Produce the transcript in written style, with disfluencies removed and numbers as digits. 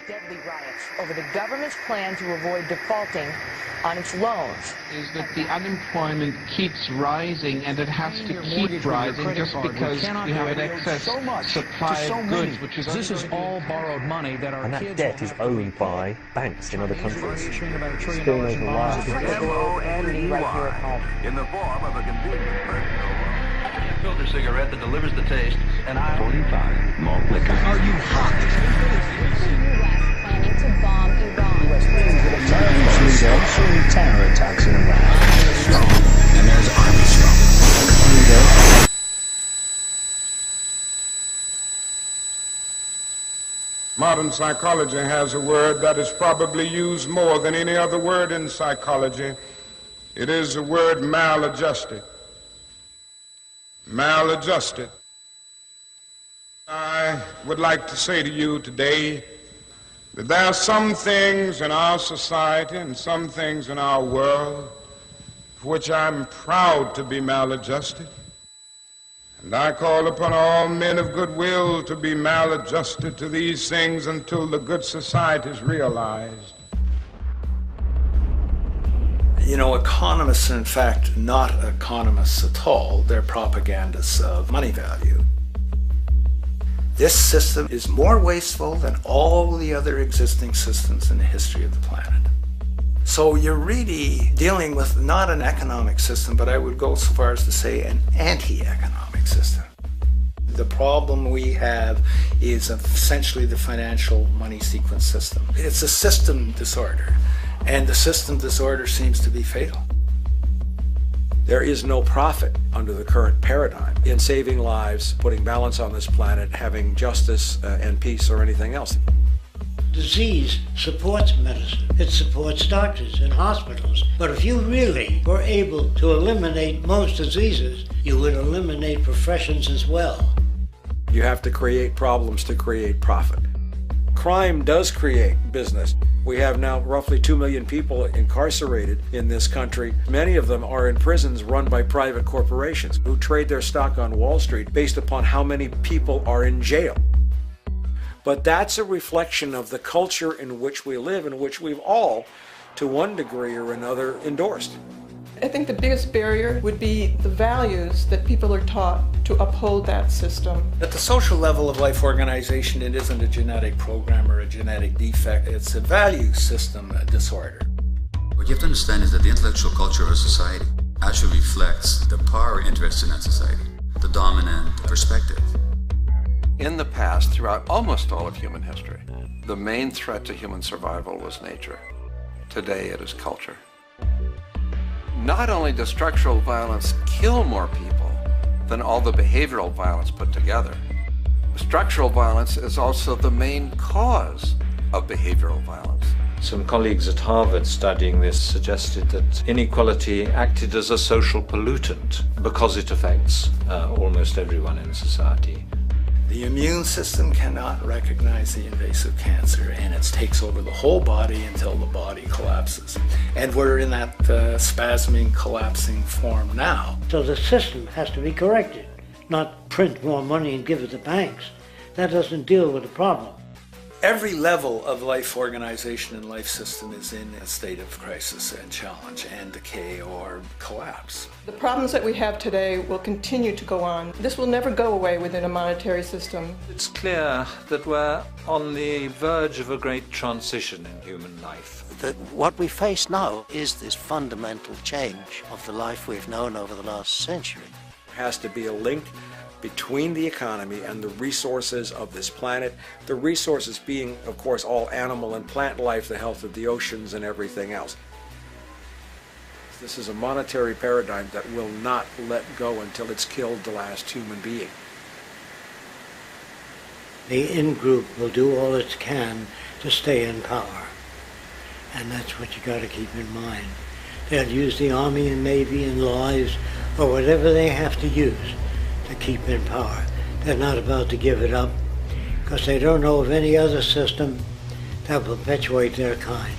deadly riots over the government's plan to avoid defaulting on its loans. Is that the unemployment keeps rising, and it has to keep rising just because we have an excess supply of goods, which is... This is all borrowed money that our and that kids debt is owned by banks in other countries. Still over wires. In the form of a convenient personal filter cigarette that delivers the taste, and 45 malt liquor. Are you hot? planning to bomb Iran. Some terror attacks in Iraq. And there's Armstrong. Modern psychology has a word that is probably used more than any other word in psychology. It is the word maladjusted. Maladjusted. I would like to say to you today that there are some things in our society and some things in our world for which I'm proud to be maladjusted. And I call upon all men of goodwill to be maladjusted to these things until the good society is realized. You know, economists are in fact not economists at all. They're propagandists of money value. This system is more wasteful than all the other existing systems in the history of the planet. So you're really dealing with not an economic system, but I would go so far as to say an anti-economic system. The problem we have is essentially the financial money sequence system. It's a system disorder, and the system disorder seems to be fatal. There is no profit under the current paradigm in saving lives, putting balance on this planet, having justice and peace or anything else. Disease supports medicine. It supports doctors and hospitals. But if you really were able to eliminate most diseases, you would eliminate professions as well. You have to create problems to create profit. Crime does create business. We have now roughly 2 million people incarcerated in this country. Many of them are in prisons run by private corporations who trade their stock on Wall Street based upon how many people are in jail. But that's a reflection of the culture in which we live, in which we've all, to one degree or another, endorsed. I think the biggest barrier would be the values that people are taught to uphold that system. At the social level of life organization, it isn't a genetic program or a genetic defect. It's a value system disorder. What you have to understand is that the intellectual culture of a society actually reflects the power interests in that society, the dominant perspective. In the past, throughout almost all of human history, the main threat to human survival was nature. Today it is culture. Not only does structural violence kill more people than all the behavioral violence put together, structural violence is also the main cause of behavioral violence. Some colleagues at Harvard studying this suggested that inequality acted as a social pollutant because it affects almost everyone in society. The immune system cannot recognize the invasive cancer, and it takes over the whole body until the body collapses. And we're in that spasming, collapsing form now. So the system has to be corrected, not print more money and give it to banks. That doesn't deal with the problem. Every level of life organization and life system is in a state of crisis and challenge and decay or collapse. The problems that we have today will continue to go on. This will never go away within a monetary system. It's clear that we're on the verge of a great transition in human life. That what we face now is this fundamental change of the life we've known over the last century. There has to be a link between the economy and the resources of this planet, the resources being, of course, all animal and plant life, the health of the oceans and everything else. This is a monetary paradigm that will not let go until it's killed the last human being. The in-group will do all it can to stay in power. And that's what you got to keep in mind. They'll use the Army and Navy and lives or whatever they have to use to keep in power. They're not about to give it up because they don't know of any other system that will perpetuate their kind.